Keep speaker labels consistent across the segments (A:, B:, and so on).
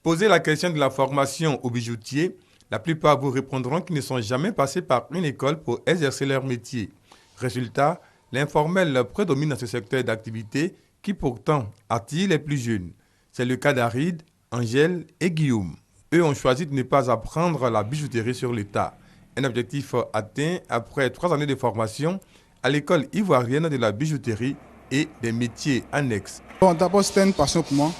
A: Posez la question de la formation aux bijoutiers, la plupart vous répondront qu'ils ne sont jamais passés par une école pour exercer leur métier. Résultat, l'informel prédomine dans ce secteur d'activité qui pourtant attire les plus jeunes. C'est le cas d'Aride, Angèle et Guillaume. Eux ont choisi de ne pas apprendre la bijouterie sur l'État. Un objectif atteint après 3 années de formation à l'école ivoirienne de la bijouterie et des métiers annexes.
B: Bon, d'abord, c'était une passion pour moi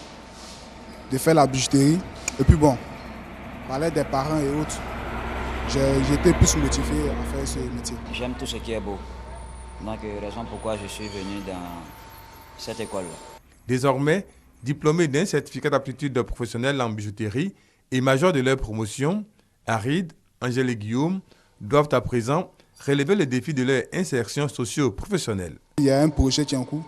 B: de faire la bijouterie. Et puis bon, parler des parents et autres, j'étais plus motivé à faire ce métier.
C: J'aime tout ce qui est beau. Donc, raison pourquoi je suis venu dans cette école-là.
A: Désormais, diplômés d'un certificat d'aptitude professionnelle en bijouterie et majors de leur promotion, Aride, Angèle et Guillaume doivent à présent relever les défis de leur insertion socio-professionnelle.
B: Il y a un projet qui est en cours,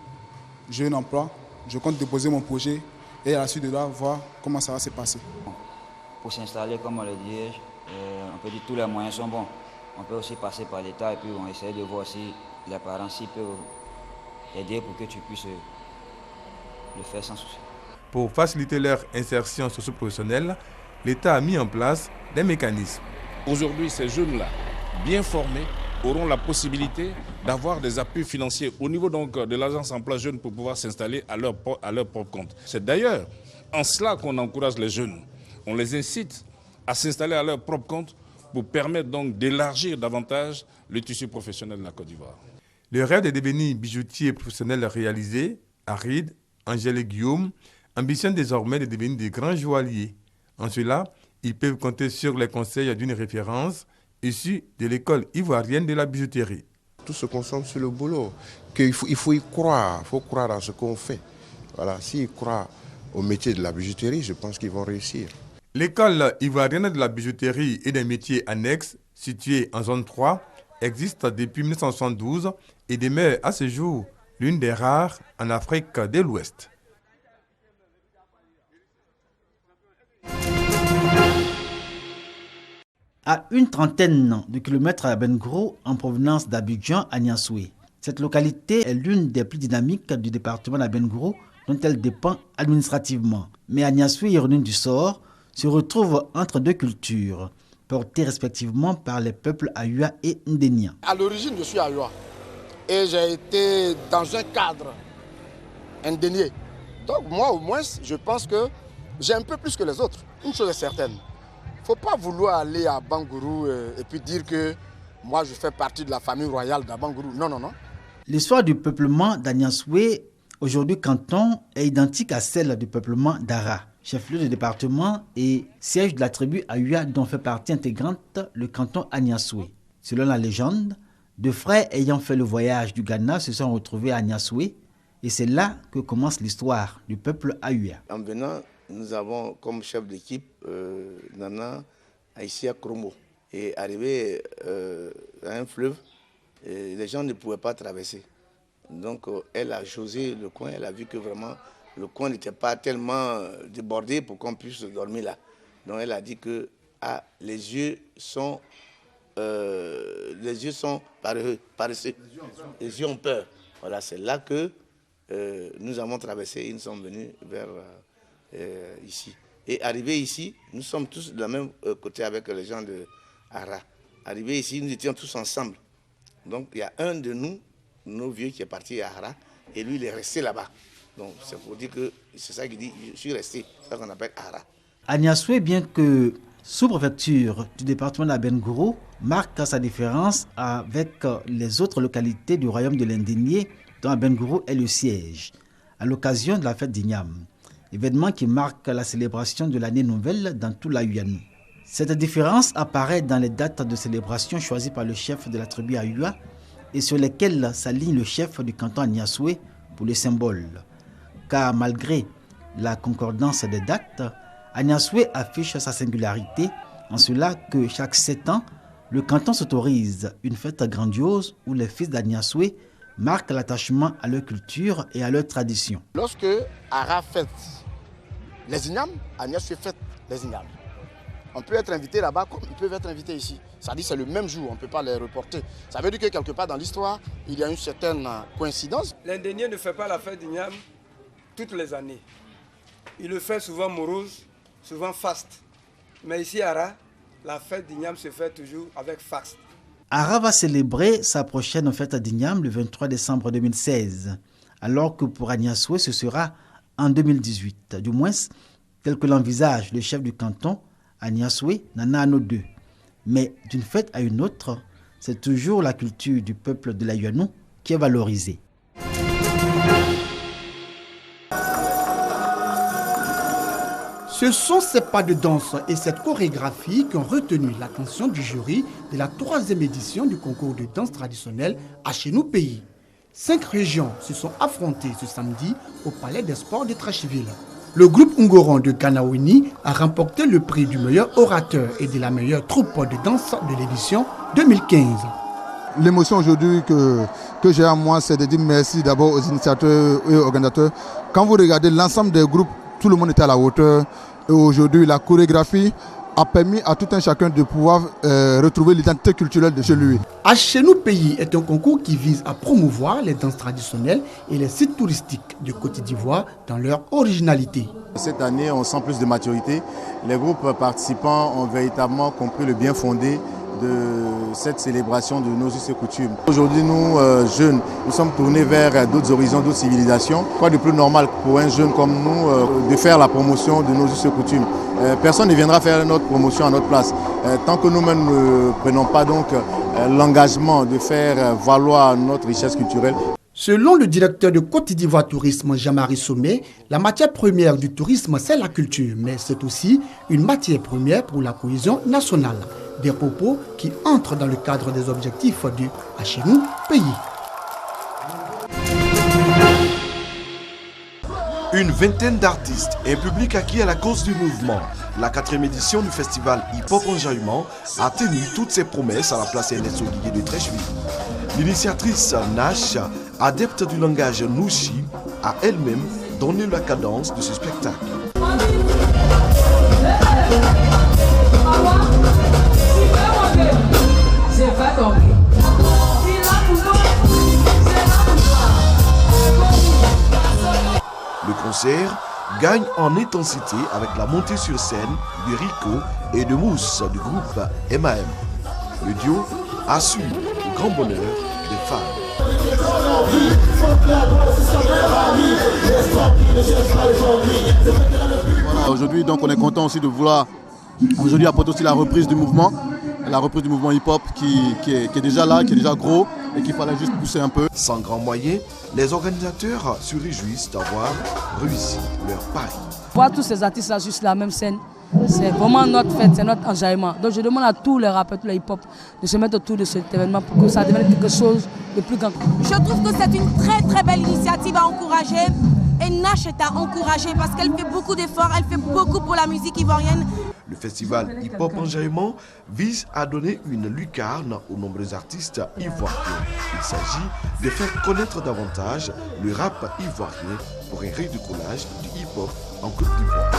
B: j'ai un emploi, je compte déposer mon projet et à la suite de là, voir comment ça va se passer.
C: Pour s'installer, comme on le dit, on peut dire que tous les moyens sont bons. On peut aussi passer par l'État et puis on essaie de voir si les parents s'y peuvent aider pour que tu puisses le faire sans souci.
A: Pour faciliter leur insertion socio-professionnelle, l'État a mis en place des mécanismes.
D: Aujourd'hui, ces jeunes-là, bien formés, auront la possibilité d'avoir des appuis financiers au niveau donc de l'agence emploi jeune pour pouvoir s'installer à leur propre compte. C'est d'ailleurs en cela qu'on encourage les jeunes. On les incite à s'installer à leur propre compte pour permettre donc d'élargir davantage le tissu professionnel de la Côte d'Ivoire.
A: Le rêve de devenir bijoutier professionnel réalisé, Aride, Angèle et Guillaume ambitionnent désormais de devenir des grands joailliers. En cela, ils peuvent compter sur les conseils d'une référence issue de l'école ivoirienne de la bijouterie.
E: Tout se concentre sur le boulot. Il faut y croire, il faut croire à ce qu'on fait. Voilà, s'ils croient au métier de la bijouterie, je pense qu'ils vont réussir.
A: L'école ivoirienne de la bijouterie et des métiers annexes, située en zone 3, existe depuis 1972 et demeure à ce jour l'une des rares en Afrique de l'Ouest.
F: À une trentaine de kilomètres à Bengro, en provenance d'Abidjan à Niassoué. Cette localité est l'une des plus dynamiques du département d'Abengro, dont elle dépend administrativement. Mais à Niassoué, ironie du sort, se retrouve entre deux cultures, portées respectivement par les peuples Ayua et Ndénia.
G: À l'origine, je suis Ayua et j'ai été dans un cadre indénié. Donc moi, au moins, je pense que j'ai un peu plus que les autres. Une chose est certaine. Il ne faut pas vouloir aller à Bangourou et puis dire que moi, je fais partie de la famille royale d'Abangourou. Non, non, non.
F: L'histoire du peuplement d'Aniassoué, aujourd'hui canton, est identique à celle du peuplement d'Ara, chef-lieu du département et siège de la tribu Ayua dont fait partie intégrante le canton Aniassoué. Selon la légende, deux frères ayant fait le voyage du Ghana se sont retrouvés à Aniassoué et c'est là que commence l'histoire du peuple Ayua.
E: En venant, nous avons comme chef d'équipe Nana Aïssia Kromo. Et arrivé à un fleuve, les gens ne pouvaient pas traverser. Donc elle a josé le coin, elle a vu que vraiment le coin n'était pas tellement débordé pour qu'on puisse dormir là. Donc elle a dit que les yeux sont paresseux, les yeux ont peur. Voilà, c'est là que nous avons traversé et nous sommes venus vers ici. Et arrivé ici, nous sommes tous de la même côté avec les gens de Ara. Arrivé ici, nous étions tous ensemble. Donc il y a un de nous, nos vieux, qui est parti à Ara et lui il est resté là-bas. Donc c'est pour dire que c'est ça qu'il dit, je suis resté, c'est ça qu'on appelle Ara.
F: Aniassoué, bien que sous-préfecture du département d'Abengourou, marque sa différence avec les autres localités du royaume de l'Indénié dont Abengourou est le siège, à l'occasion de la fête d'Ignam, événement qui marque la célébration de l'année nouvelle dans tout l'Ayuanou. Cette différence apparaît dans les dates de célébration choisies par le chef de la tribu Ayua et sur lesquelles s'aligne le chef du canton Aniassoué pour le symbole. Car malgré la concordance des dates, Aniassoué affiche sa singularité en cela que chaque 7 ans, le canton s'autorise une fête grandiose où les fils d'Aniassoué marquent l'attachement à leur culture et à leur tradition.
G: Lorsque Ara fête les Ignam, Aniassoué fête les Ignam. On peut être invité là-bas comme ils peuvent être invités ici. Ça dit c'est le même jour, on ne peut pas les reporter. Ça veut dire que quelque part dans l'histoire, il y a une certaine coïncidence.
H: L'Indénié ne fait pas la fête d'Ignam toutes les années. Il le fait souvent morose souvent faste. Mais ici à Ara, la fête d'Ignam se fait toujours avec faste.
F: Ara va célébrer sa prochaine fête d'Ignam le 23 décembre 2016, alors que pour Agnassoué, ce sera en 2018. Du moins, tel que l'envisage le chef du canton, Agnassoué Nana Ano II. Mais d'une fête à une autre, c'est toujours la culture du peuple de la Yuanou qui est valorisée.
I: Ce sont ces pas de danse et cette chorégraphie qui ont retenu l'attention du jury de la 3e édition du concours de danse traditionnelle Achenou Pays. 5 régions se sont affrontées ce samedi au Palais des Sports de Trècheville. Le groupe Ngoron de Kanawini a remporté le prix du meilleur orateur et de la meilleure troupe de danse de l'édition 2015.
B: L'émotion aujourd'hui que j'ai à moi, c'est de dire merci d'abord aux initiateurs et aux organisateurs. Quand vous regardez l'ensemble des groupes, tout le monde était à la hauteur. Et aujourd'hui, la chorégraphie a permis à tout un chacun de pouvoir retrouver l'identité culturelle de chez lui.
I: Achenou Pays est un concours qui vise à promouvoir les danses traditionnelles et les sites touristiques de Côte d'Ivoire dans leur originalité.
J: Cette année, on sent plus de maturité. Les groupes participants ont véritablement compris le bien fondé de cette célébration de nos us et coutumes. Aujourd'hui, nous, jeunes, nous sommes tournés vers d'autres horizons, d'autres civilisations. Quoi de plus normal pour un jeune comme nous de faire la promotion de nos us et coutumes. Personne ne viendra faire notre promotion à notre place. Tant que nous-mêmes ne prenons pas donc l'engagement de faire valoir notre richesse culturelle.
I: Selon le directeur de Côte d'Ivoire Tourisme, Jean-Marie Sommet, la matière première du tourisme, c'est la culture, mais c'est aussi une matière première pour la cohésion nationale. Des propos qui entrent dans le cadre des objectifs du Achenou Pays.
K: Une vingtaine d'artistes et un public acquis à la cause du mouvement. La 4e édition du festival Hip-Hop Enjaillement a tenu toutes ses promesses à la place Ernest Oliguier de Trècheville. L'initiatrice Nash, adepte du langage Nouchi, a elle-même donné la cadence de ce spectacle. Le concert gagne en intensité avec la montée sur scène de Rico et de Mousse du groupe MAM. Le duo a su le grand bonheur des fans.
J: Aujourd'hui, donc, on est content aussi de vouloir aujourd'hui apporter aussi la reprise du mouvement hip-hop qui est déjà là, qui est déjà gros et qu'il fallait juste pousser un peu.
K: Sans grands moyens, les organisateurs se réjouissent d'avoir réussi leur pari.
L: Voir tous ces artistes-là juste la même scène, c'est vraiment notre fête, c'est notre enjaillement. Donc je demande à tous les rappeurs, tous les hip-hop de se mettre autour de cet événement pour que ça devienne quelque chose de plus grand.
M: Je trouve que c'est une très très belle initiative à encourager. Et Nash est à encourager parce qu'elle fait beaucoup d'efforts, elle fait beaucoup pour la musique ivoirienne.
K: Le festival Hip-Hop Enjaillement vise à donner une lucarne aux nombreux artistes ivoiriens. Il s'agit de faire connaître davantage le rap ivoirien pour un redécollage du hip-hop en Côte d'Ivoire.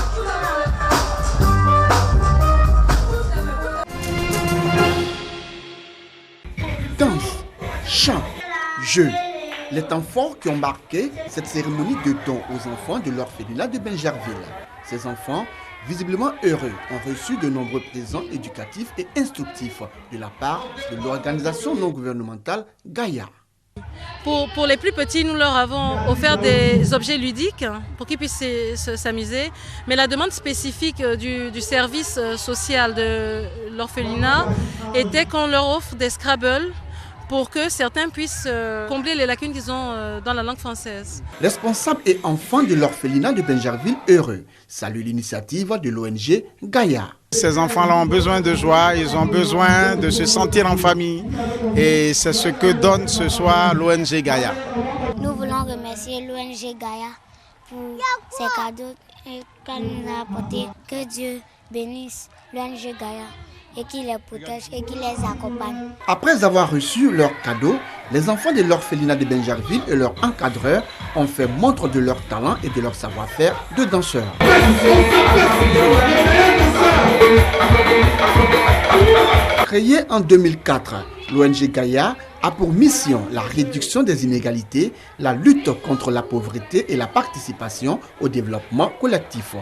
I: Danse, chant, jeu. Les temps forts qui ont marqué cette cérémonie de don aux enfants de l'orphelinat de Benjerville. Ces enfants, visiblement heureux, ont reçu de nombreux présents éducatifs et instructifs de la part de l'organisation non gouvernementale Gaïa.
N: Pour les plus petits, nous leur avons offert des objets ludiques pour qu'ils puissent s'amuser. Mais la demande spécifique du service social de l'orphelinat était qu'on leur offre des Scrabble pour que certains puissent combler les lacunes qu'ils ont dans la langue française.
I: Responsables et enfants de l'orphelinat de Benjerville heureux saluent l'initiative de l'ONG Gaïa.
O: Ces enfants-là ont besoin de joie, ils ont besoin de se sentir en famille et c'est ce que donne ce soir l'ONG Gaïa.
P: Nous voulons remercier l'ONG Gaïa pour ces cadeaux qu'elle nous a apportés. Que Dieu bénisse l'ONG Gaïa et qu'il les protège et qu'il les accompagne.
I: Après avoir reçu leurs cadeaux, les enfants de l'orphelinat de Benjerville et leurs encadreurs ont fait montre de leur talent et de leur savoir-faire de danseurs. Créée en 2004, l'ONG Gaïa a pour mission la réduction des inégalités, la lutte contre la pauvreté et la participation au développement collectif.